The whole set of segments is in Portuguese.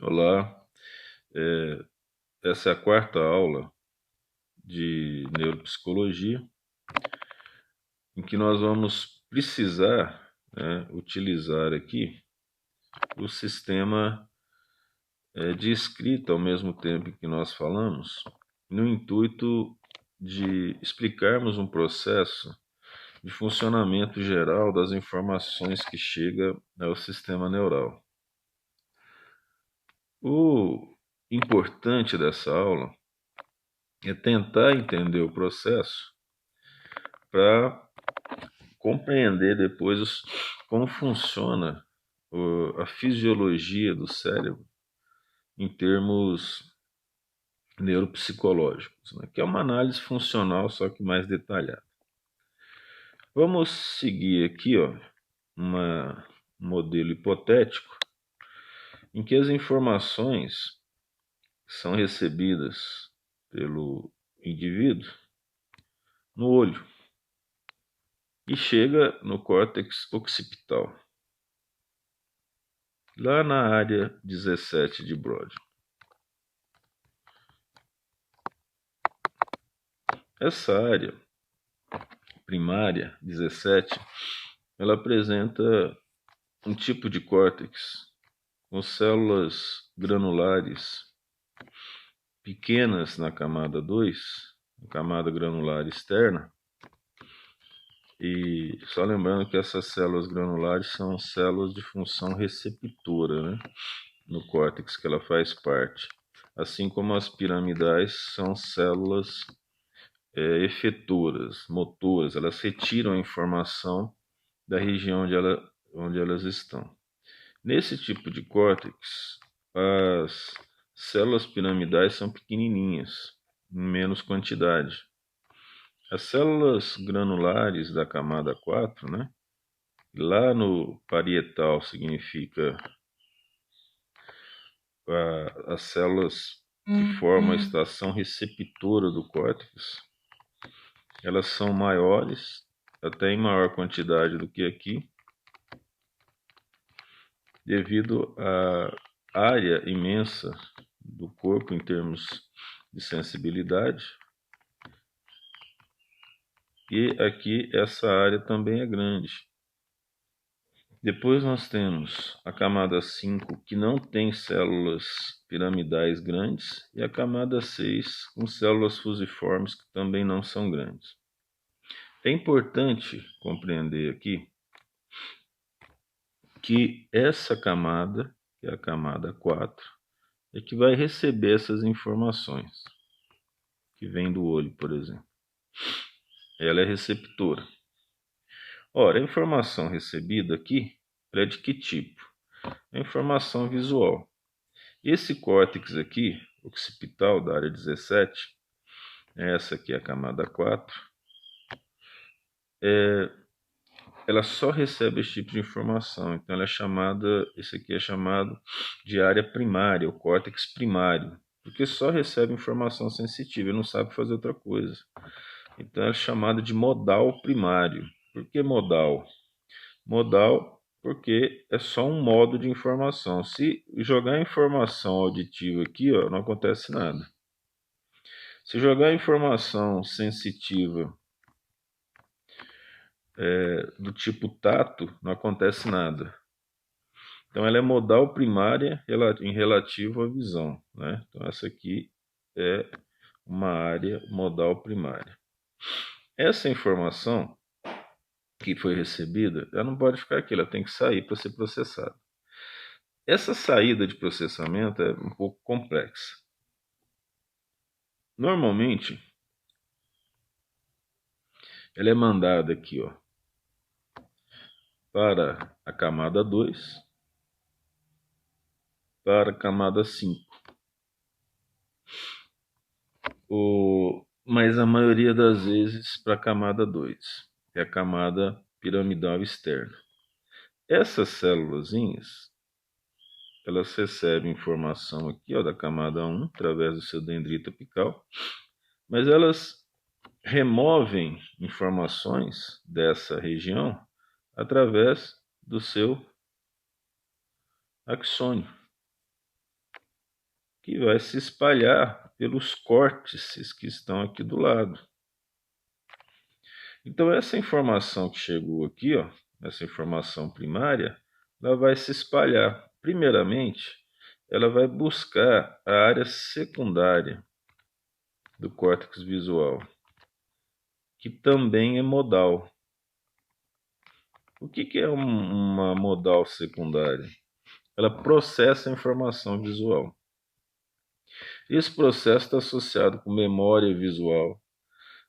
Olá, é, essa é a quarta aula de neuropsicologia, em que nós vamos precisar, né, utilizar aqui o sistema de escrita ao mesmo tempo que nós falamos, no intuito de explicarmos um processo de funcionamento geral das informações que chega ao sistema neural. O importante dessa aula é tentar entender o processo para compreender depois como funciona a fisiologia do cérebro em termos neuropsicológicos, né? Que é uma análise funcional, só que mais detalhada. Vamos seguir aqui, um modelo hipotético em que as informações são recebidas pelo indivíduo no olho e chega no córtex occipital, lá na área 17 de Brody. Essa área primária 17, ela apresenta um tipo de córtex com células granulares pequenas na camada 2, na camada granular externa. E só lembrando que essas células granulares são células de função receptora, né, no córtex que ela faz parte. Assim como as piramidais são células efetoras, motoras, elas retiram a informação da região onde elas estão. Nesse tipo de córtex, as células piramidais são pequenininhas, em menos quantidade. As células granulares da camada 4, né? Lá no parietal significa as células que formam a estação receptora do córtex. Elas são maiores, até em maior quantidade do que aqui, devido à área imensa do corpo em termos de sensibilidade. E aqui essa área também é grande. Depois nós temos a camada 5, que não tem células piramidais grandes, e a camada 6, com células fusiformes que também não são grandes. É importante compreender aqui que essa camada, que é a camada 4, é que vai receber essas informações, que vem do olho, por exemplo. Ela é receptora. Ora, a informação recebida aqui é de que tipo? É informação visual. Esse córtex aqui, occipital da área 17, essa aqui é a camada 4, ela só recebe esse tipo de informação. Então ela é chamada, esse aqui é chamado de área primária, o córtex primário, porque só recebe informação sensitiva, ele não sabe fazer outra coisa. Então é chamado de modal primário. Por que modal? Modal porque é só um modo de informação. Se jogar informação auditiva aqui, não acontece nada. Se jogar informação sensitiva do tipo tato, não acontece nada. Então ela é modal primária em relativo à visão, né? Então essa aqui é uma área modal primária. Essa informação que foi recebida, ela não pode ficar aqui, ela tem que sair para ser processada. Essa saída de processamento é um pouco complexa. Normalmente, ela é mandada aqui, para a camada 2, para a camada 5. Mas a maioria das vezes para a camada 2, que é a camada piramidal externa. Essas célulazinhas, elas recebem informação aqui, da camada 1, através do seu dendrito apical, mas elas removem informações dessa região através do seu axônio. que vai se espalhar pelos córtices que estão aqui do lado. Então, essa informação que chegou aqui, ó, essa informação primária, ela vai se espalhar. Primeiramente, ela vai buscar a área secundária do córtex visual, que também é modal. O que é uma modal secundária? Ela processa a informação visual. Esse processo está associado com memória visual,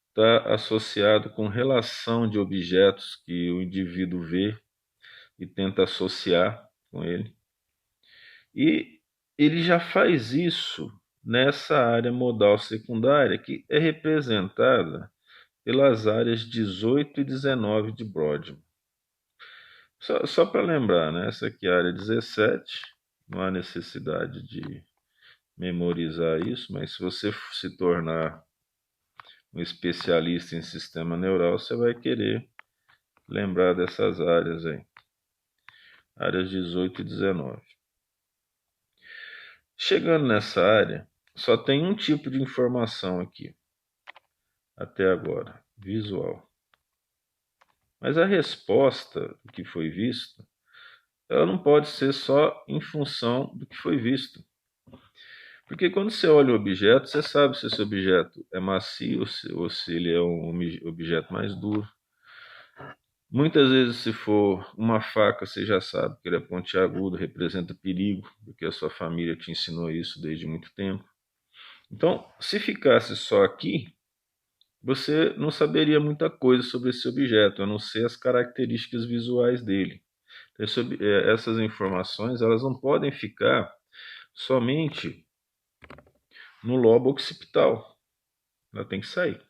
está associado com relação de objetos que o indivíduo vê e tenta associar com ele. E ele já faz isso nessa área modal secundária, que é representada pelas áreas 18 e 19 de Brodmann. Só para lembrar, né? Essa aqui é a área 17, não há necessidade de memorizar isso, mas se você se tornar um especialista em sistema neural, você vai querer lembrar dessas áreas aí. Áreas 18 e 19. Chegando nessa área, só tem um tipo de informação aqui, até agora, visual. Mas a resposta do que foi visto, ela não pode ser só em função do que foi visto. Porque quando você olha o objeto, você sabe se esse objeto é macio ou se ele é um objeto mais duro. Muitas vezes, se for uma faca, você já sabe que ele é pontiagudo, representa perigo, porque a sua família te ensinou isso desde muito tempo. Então, se ficasse só aqui, você não saberia muita coisa sobre esse objeto, a não ser as características visuais dele. Essas informações, elas não podem ficar somente no lobo occipital. Ela tem que sair.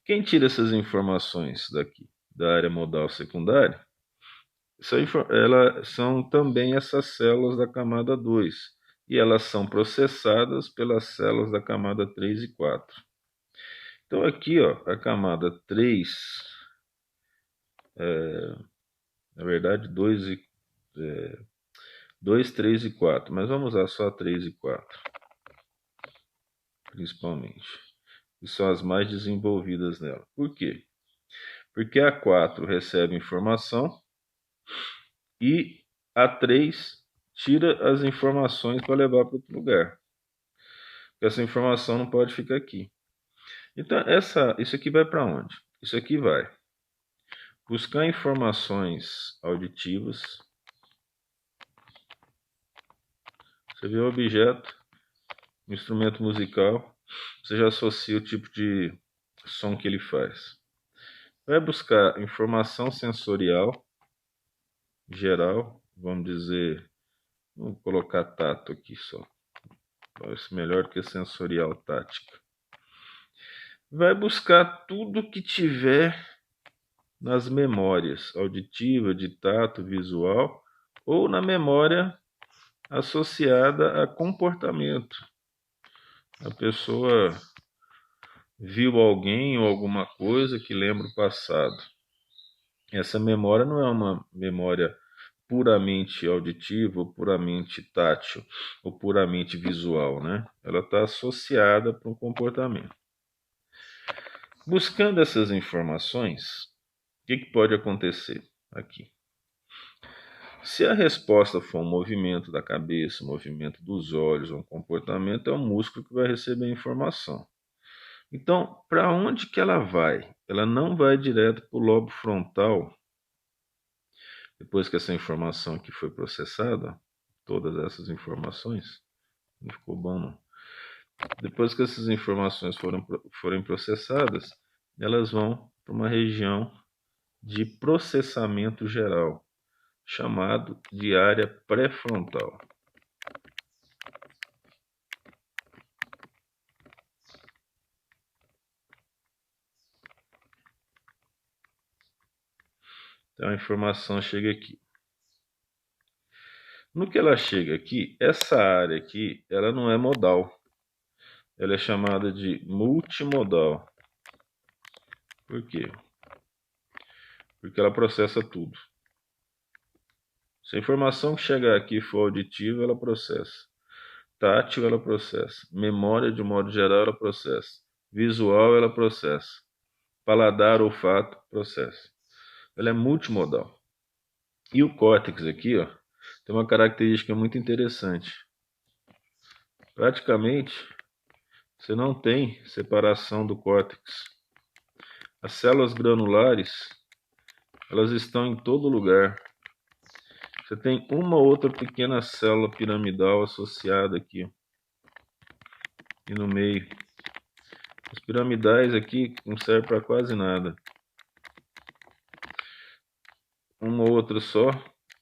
Quem tira essas informações daqui, da área modal secundária, elas são também essas células da camada 2, e elas são processadas pelas células da camada 3 e 4. Então aqui, ó, a camada 3, na verdade 2, 3 e 4, mas vamos usar só 3 e 4, principalmente, que são as mais desenvolvidas nela. Por quê? Porque a 4 recebe informação e a 3 tira as informações para levar para outro lugar. Essa informação não pode ficar aqui. Então, isso aqui vai para onde? Isso aqui vai buscar informações auditivas. Você vê o objeto, o instrumento musical, você já associa o tipo de som que ele faz. Vai buscar informação sensorial geral, vamos dizer, vamos colocar tato aqui só. Parece melhor que sensorial tática. Vai buscar tudo que tiver nas memórias auditiva, de tato, visual, ou na memória associada a comportamento. A pessoa viu alguém ou alguma coisa que lembra o passado. Essa memória não é uma memória puramente auditiva, ou puramente tátil, ou puramente visual, né? Ela está associada para um comportamento. Buscando essas informações, o que pode acontecer aqui? Se a resposta for um movimento da cabeça, um movimento dos olhos, um comportamento, é o músculo que vai receber a informação. Então, para onde que ela vai? Ela não vai direto para o lobo frontal, depois que essa informação aqui foi processada, todas essas informações, não ficou bom não. Depois que essas informações forem processadas, elas vão para uma região de processamento geral, chamado de área pré-frontal. Então a informação chega aqui. No que ela chega aqui, essa área aqui, ela não é modal. Ela é chamada de multimodal. Por quê? Porque ela processa tudo. Se a informação que chegar aqui for auditiva, ela processa. Tátil ela processa. Memória, de modo geral, ela processa. Visual, ela processa. Paladar, olfato, processa. Ela é multimodal. E o córtex aqui, ó, tem uma característica muito interessante. Praticamente, você não tem separação do córtex. As células granulares, elas estão em todo lugar. Você tem uma outra pequena célula piramidal associada aqui. E no meio. Os piramidais aqui não servem para quase nada. Uma outra só.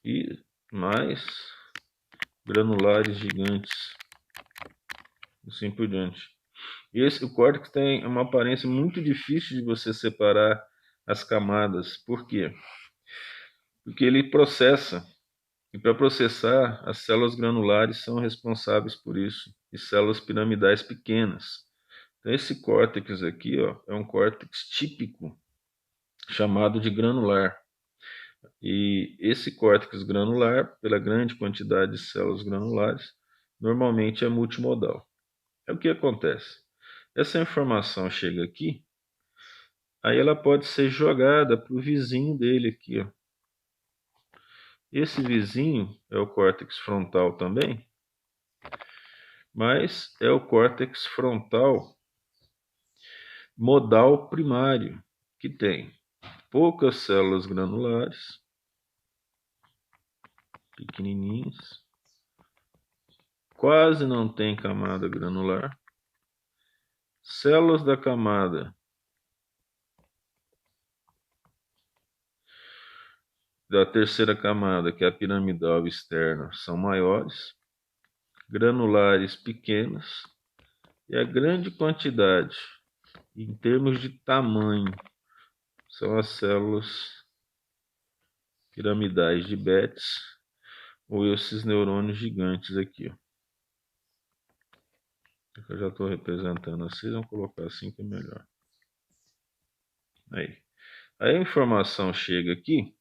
E mais granulares gigantes. Assim por diante. O córtex tem uma aparência muito difícil de você separar as camadas. Por quê? Porque ele processa. E para processar, as células granulares são responsáveis por isso. E células piramidais pequenas. Então, esse córtex aqui, ó, é um córtex típico, chamado de granular. E esse córtex granular, pela grande quantidade de células granulares, normalmente é multimodal. É o que acontece. Essa informação chega aqui, aí ela pode ser jogada para o vizinho dele aqui, ó. Esse vizinho é o córtex frontal também, mas é o córtex frontal modal primário, que tem poucas células granulares, pequenininhas, quase não tem camada granular, células da camada da terceira camada, que é a piramidal externa, são maiores, granulares pequenas, e a grande quantidade, em termos de tamanho, são as células piramidais de Betz, ou esses neurônios gigantes aqui, ó. Eu já estou representando assim, vamos colocar assim que é melhor. Aí a informação chega aqui,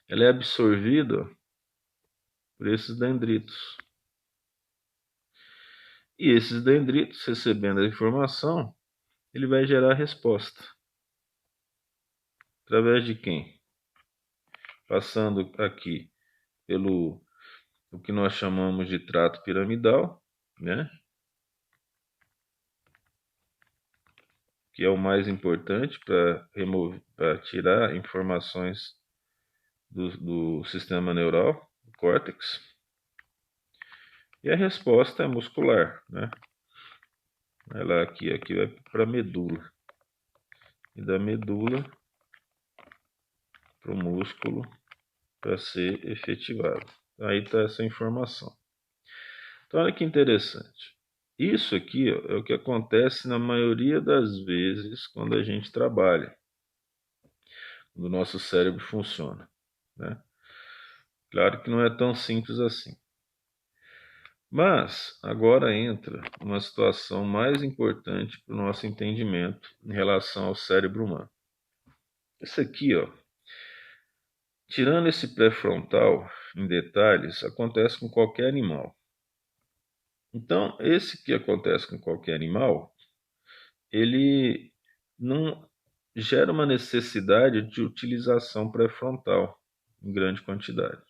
ela é absorvida por esses dendritos. E esses dendritos, recebendo a informação, ele vai gerar a resposta. Através de quem? Passando aqui pelo o que nós chamamos de trato piramidal, né? Que é o mais importante para tirar informações do sistema neural, do córtex. E a resposta é muscular, né? Ela aqui vai para a medula. E da medula para o músculo para ser efetivado. Aí está essa informação. Então, olha que interessante. Isso aqui, ó, é o que acontece na maioria das vezes quando a gente trabalha, quando o nosso cérebro funciona, né? Claro que não é tão simples assim. Mas agora entra uma situação mais importante para o nosso entendimento em relação ao cérebro humano. Esse aqui, ó, tirando esse pré-frontal em detalhes, acontece com qualquer animal. Então, esse que acontece com qualquer animal, ele não gera uma necessidade de utilização pré-frontal em grande quantidade.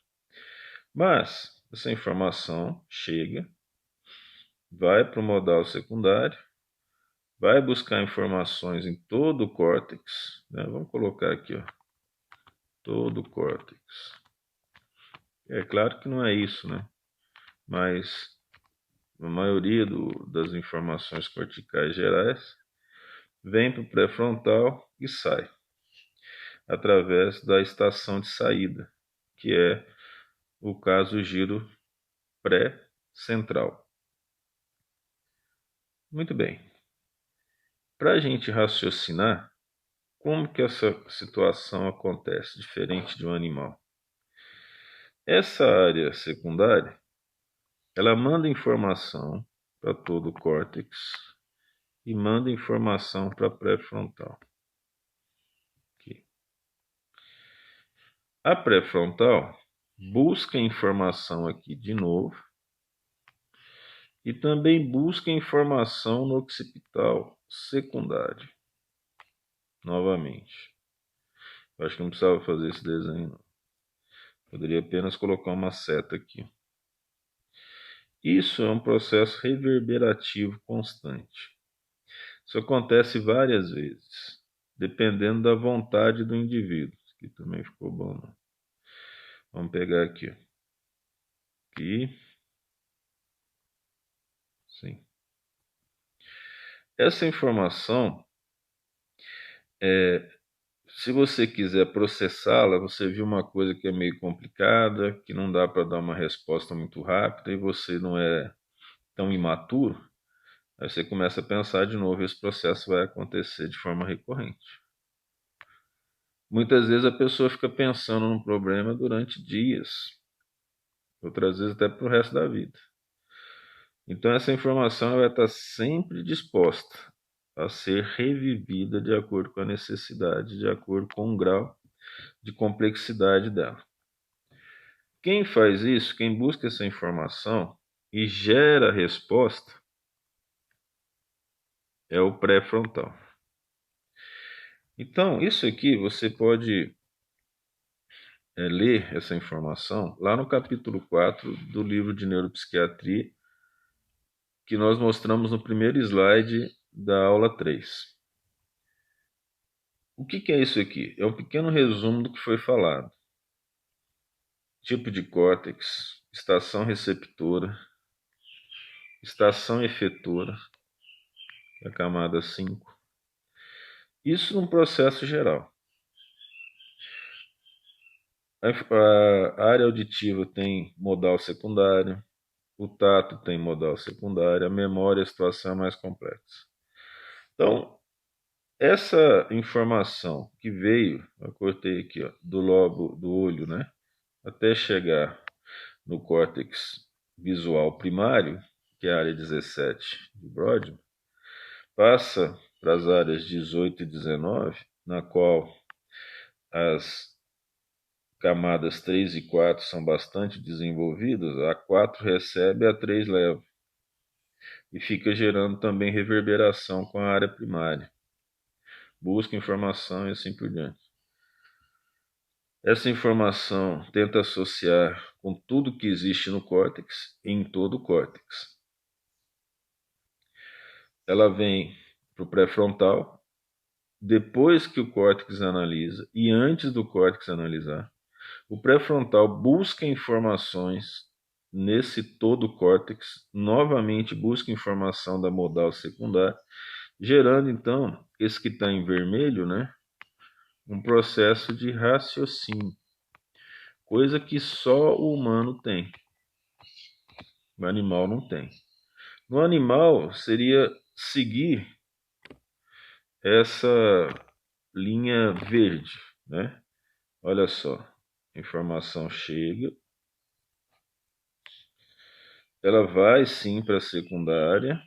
Mas essa informação chega, vai para o modal secundário, vai buscar informações em todo o córtex, né? Vamos colocar aqui, ó, todo o córtex. É claro que não é isso, né? Mas a maioria das informações corticais gerais vem para o pré-frontal e sai através da estação de saída, que é o caso giro pré-central. Muito bem. Para a gente raciocinar, como que essa situação acontece, diferente de um animal? Essa área secundária, ela manda informação para todo o córtex e manda informação para a pré-frontal. Aqui. A pré-frontal busca informação aqui de novo e também busca informação no occipital secundário. Novamente. Eu acho que não precisava fazer esse desenho, não. Poderia apenas colocar uma seta aqui. Isso é um processo reverberativo constante. Isso acontece várias vezes, dependendo da vontade do indivíduo. Isso aqui também ficou bom, não? Vamos pegar aqui. Aqui. Sim. Essa informação, se você quiser processá-la, você viu uma coisa que é meio complicada, que não dá para dar uma resposta muito rápida e você não é tão imaturo, aí você começa a pensar de novo e esse processo vai acontecer de forma recorrente. Muitas vezes a pessoa fica pensando num problema durante dias, outras vezes até para o resto da vida. Então essa informação vai estar sempre disposta a ser revivida de acordo com a necessidade, de acordo com o grau de complexidade dela. Quem faz isso, quem busca essa informação e gera a resposta, é o pré-frontal. Então, isso aqui você pode ler essa informação lá no capítulo 4 do livro de Neuropsiquiatria, que nós mostramos no primeiro slide da aula 3. O que é isso aqui? É um pequeno resumo do que foi falado. Tipo de córtex, estação receptora, estação efetora, que é a camada 5. Isso num processo geral. A área auditiva tem modal secundário, o tato tem modal secundário, a memória, a situação é mais complexa. Então, essa informação que veio, eu cortei aqui, ó, do lobo do olho, né, até chegar no córtex visual primário, que é a área 17 de Brodmann, passa para as áreas 18 e 19, na qual as camadas 3 e 4 são bastante desenvolvidas, a 4 recebe, a 3 leva. E fica gerando também reverberação com a área primária. Busca informação e assim por diante. Essa informação tenta associar com tudo que existe no córtex e em todo o córtex. Ela vem para o pré-frontal, depois que o córtex analisa e antes do córtex analisar. O pré-frontal busca informações nesse todo córtex, novamente busca informação da modal secundária, gerando então, esse que está em vermelho, né, um processo de raciocínio, coisa que só o humano tem, o animal não tem. No animal seria seguir essa linha verde, né? Olha só, a informação chega, ela vai sim para a secundária,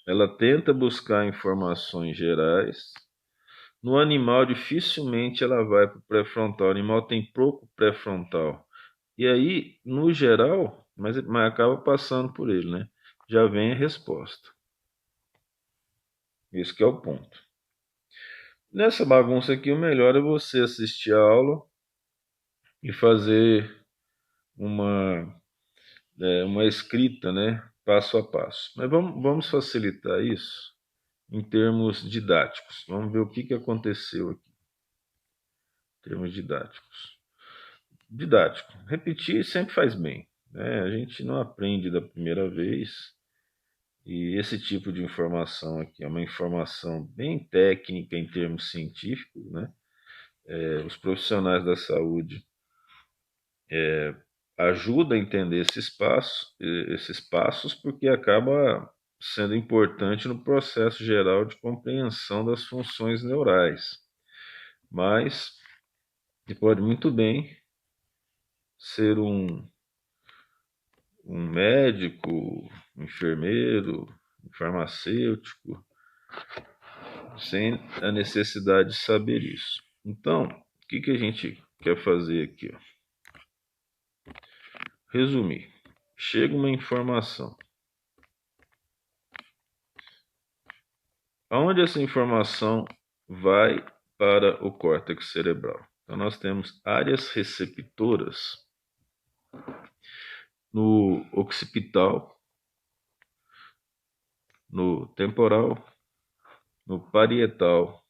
ela tenta buscar informações gerais. No animal, dificilmente ela vai para o pré-frontal, o animal tem pouco pré-frontal. E aí, no geral, mas acaba passando por ele, né? Já vem a resposta. Esse que é o ponto. Nessa bagunça aqui, o melhor é você assistir a aula e fazer uma escrita, né, passo a passo. Mas vamos facilitar isso em termos didáticos. Vamos ver o que aconteceu aqui, em termos didáticos. Didático. Repetir sempre faz bem, né? A gente não aprende da primeira vez. E esse tipo de informação aqui é uma informação bem técnica em termos científicos, né? Os profissionais da saúde ajudam a entender esses passos, porque acaba sendo importante no processo geral de compreensão das funções neurais. Mas pode muito bem ser um médico, um enfermeiro, um farmacêutico, sem a necessidade de saber isso. Então, o que a gente quer fazer aqui? Ó? Resumir. chega uma informação. Aonde essa informação vai para o córtex cerebral? Então, nós temos áreas receptoras no occipital, no temporal, no parietal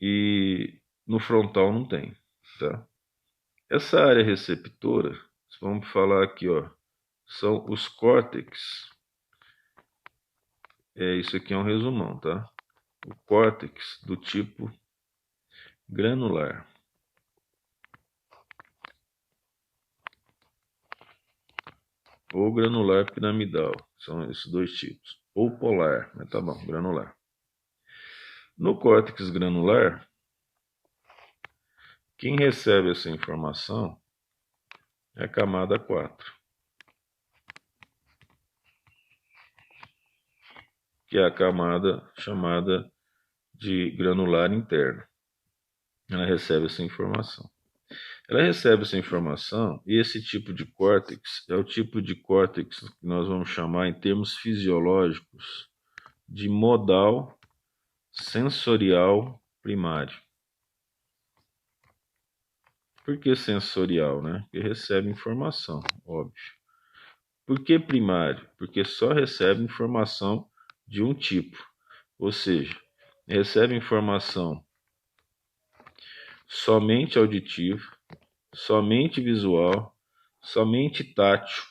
e no frontal não tem, tá? Essa área receptora, vamos falar aqui, ó, são os córtex. Isso aqui é um resumão, tá? O córtex do tipo granular. Ou granular piramidal, são esses dois tipos. Ou polar, mas tá bom, granular. No córtex granular, quem recebe essa informação é a camada 4, que é a camada chamada de granular interno. Ela recebe essa informação. Ela recebe essa informação e esse tipo de córtex é o tipo de córtex que nós vamos chamar, em termos fisiológicos, de modal sensorial primário. Por que sensorial, né? Porque recebe informação, óbvio. Por que primário? Porque só recebe informação de um tipo, ou seja, recebe informação somente auditivo, somente visual, somente tátil.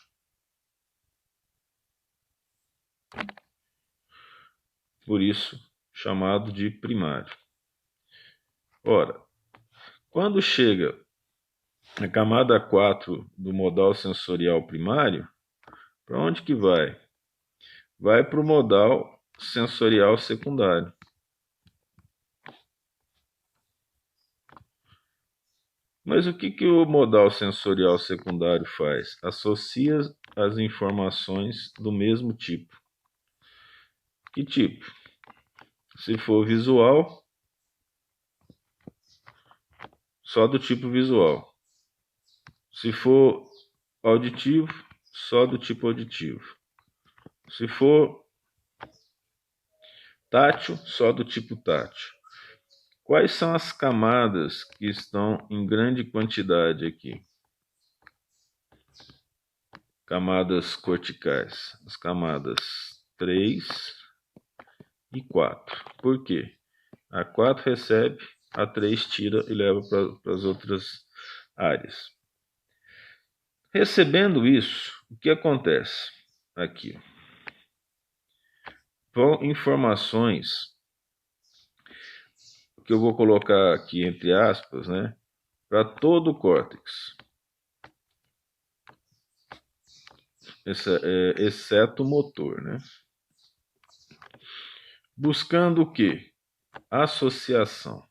Por isso, chamado de primário. Ora, quando chega na camada 4 do modal sensorial primário, para onde que vai? Vai para o modal sensorial secundário. Mas o que o modal sensorial secundário faz? Associa as informações do mesmo tipo. Que tipo? Se for visual, só do tipo visual. Se for auditivo, só do tipo auditivo. Se for tátil, só do tipo tátil. Quais são as camadas que estão em grande quantidade aqui? Camadas corticais. As camadas 3 e 4. Por quê? A 4 recebe, a 3 tira e leva para as outras áreas. Recebendo isso, o que acontece aqui? Vão informações que eu vou colocar aqui entre aspas, né, para todo o córtex, exceto o motor, né? Buscando o quê? Associação.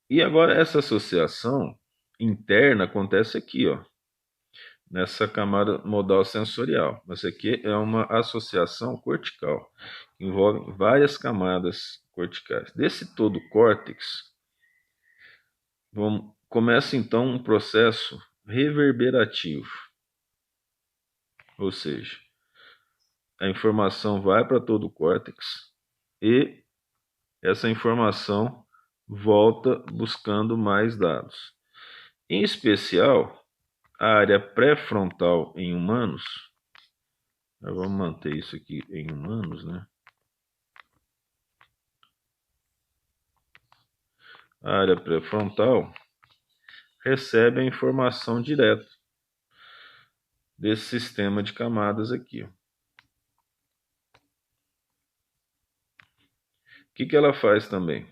E agora essa associação interna acontece aqui, ó, nessa camada modal sensorial. Essa aqui é uma associação cortical, que envolve várias camadas corticais. Desse todo córtex, começa então um processo reverberativo, ou seja, a informação vai para todo o córtex e essa informação volta buscando mais dados. Em especial, a área pré-frontal em humanos, vamos manter isso aqui em humanos, né? A área pré-frontal recebe a informação direta desse sistema de camadas aqui. O que ela faz também?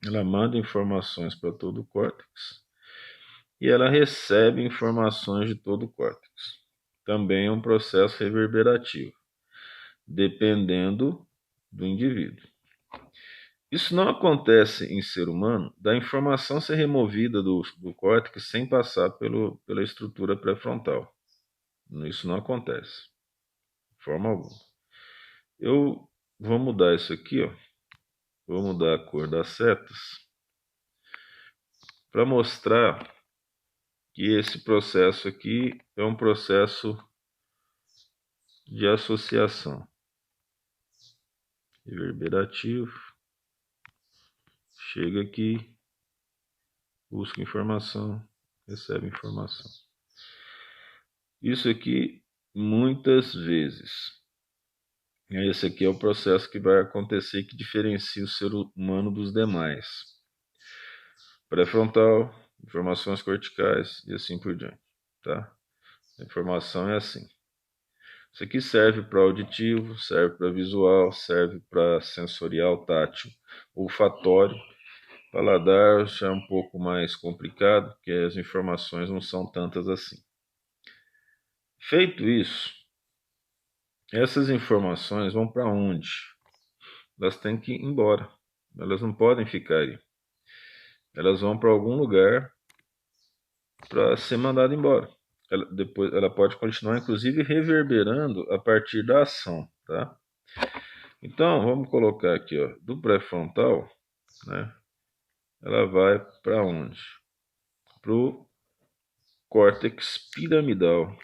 Ela manda informações para todo o córtex e ela recebe informações de todo o córtex. Também é um processo reverberativo, dependendo do indivíduo. Isso não acontece em ser humano, da informação ser removida do córtex sem passar pela estrutura pré-frontal. Isso não acontece, de forma alguma. Eu vou mudar isso aqui, ó. Vou mudar a cor das setas para mostrar que esse processo aqui é um processo de associação. Reverberativo. Chega aqui, busca informação, recebe informação. Isso aqui, muitas vezes. Esse aqui é o processo que vai acontecer que diferencia o ser humano dos demais. Pré-frontal, informações corticais e assim por diante, tá? A informação é assim. Isso aqui serve para auditivo, serve para visual, serve para sensorial, tátil, olfatório. Paladar já é um pouco mais complicado, porque as informações não são tantas assim. Feito isso, essas informações vão para onde? Elas têm que ir embora. Elas não podem ficar aí. Elas vão para algum lugar para ser mandada embora. Depois ela pode continuar, inclusive, reverberando a partir da ação, tá? Então, vamos colocar aqui, ó, do pré-frontal, né? Ela vai para onde? Para o córtex piramidal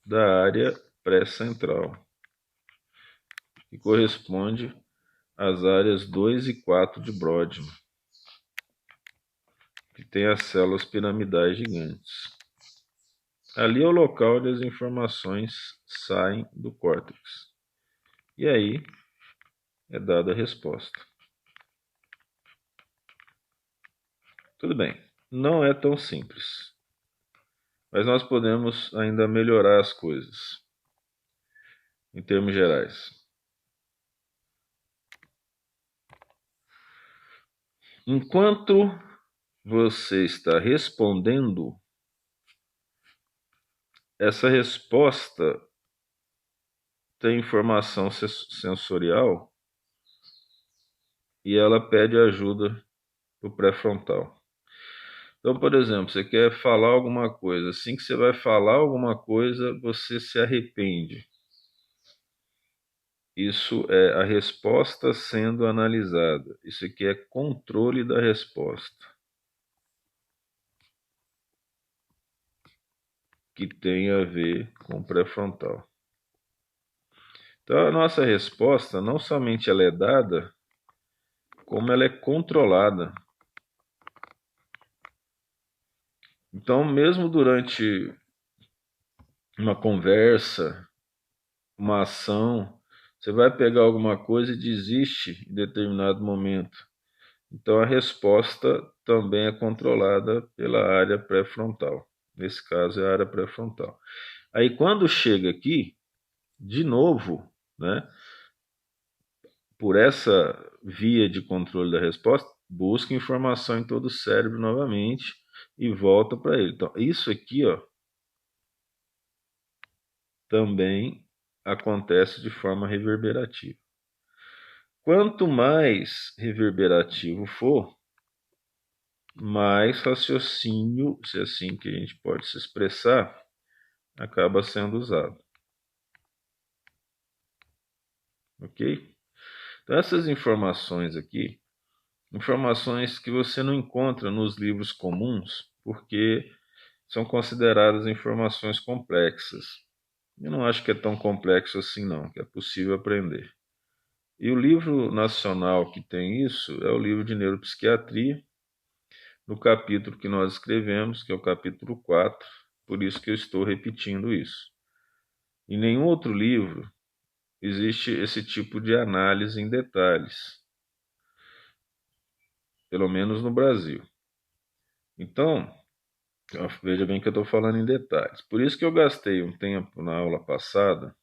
da área pré-central, que corresponde às áreas 2 e 4 de Brodmann, que tem as células piramidais gigantes. Ali é o local onde as informações saem do córtex. E aí é dada a resposta. Tudo bem, não é tão simples, mas nós podemos ainda melhorar as coisas, em termos gerais. Enquanto você está respondendo, essa resposta tem informação sensorial e ela pede ajuda para o pré-frontal. Então, por exemplo, você quer falar alguma coisa, assim que você vai falar alguma coisa, você se arrepende. Isso é a resposta sendo analisada. Isso aqui é controle da resposta, que tem a ver com o pré-frontal. Então, a nossa resposta não somente ela é dada, como ela é controlada. Então, mesmo durante uma conversa, uma ação, você vai pegar alguma coisa e desiste em determinado momento. Então, a resposta também é controlada pela área pré-frontal. Nesse caso, é a área pré-frontal. Aí, quando chega aqui, de novo, né, por essa via de controle da resposta, busca informação em todo o cérebro novamente e volta para ele. Então, isso aqui, ó, também acontece de forma reverberativa. Quanto mais reverberativo for, mais raciocínio, se é assim que a gente pode se expressar, acaba sendo usado. Ok? Então, essas informações aqui, informações que você não encontra nos livros comuns, porque são consideradas informações complexas. Eu não acho que é tão complexo assim, não, que é possível aprender. E o livro nacional que tem isso é o livro de neuropsiquiatria, no capítulo que nós escrevemos, que é o capítulo 4, por isso que eu estou repetindo isso. Em nenhum outro livro existe esse tipo de análise em detalhes, pelo menos no Brasil. Então, veja bem que eu estou falando em detalhes. Por isso que eu gastei um tempo na aula passada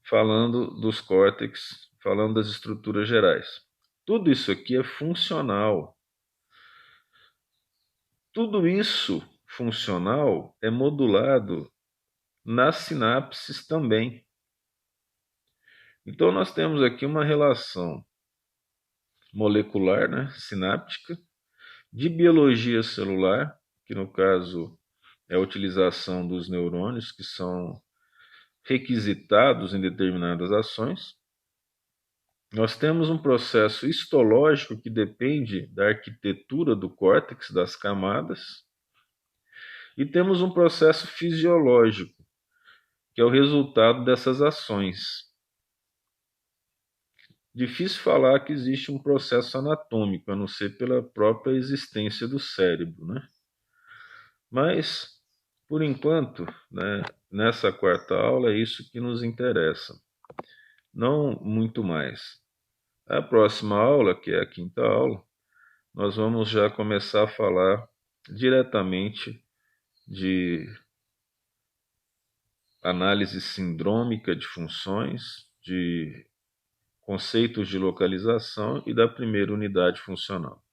falando dos córtex, falando das estruturas gerais. Tudo isso aqui é funcional. Tudo isso funcional é modulado nas sinapses também. Então, nós temos aqui uma relação molecular, né, sináptica, de biologia celular, que no caso é a utilização dos neurônios, que são requisitados em determinadas ações, Nós temos um processo histológico que depende da arquitetura do córtex, das camadas, e temos um processo fisiológico, que é o resultado dessas ações. Difícil falar que existe um processo anatômico, a não ser pela própria existência do cérebro, né? Mas, por enquanto, né, nessa quarta aula é isso que nos interessa, não muito mais. A próxima aula, que é a quinta aula, nós vamos já começar a falar diretamente de análise sindrômica de funções, de conceitos de localização e da primeira unidade funcional.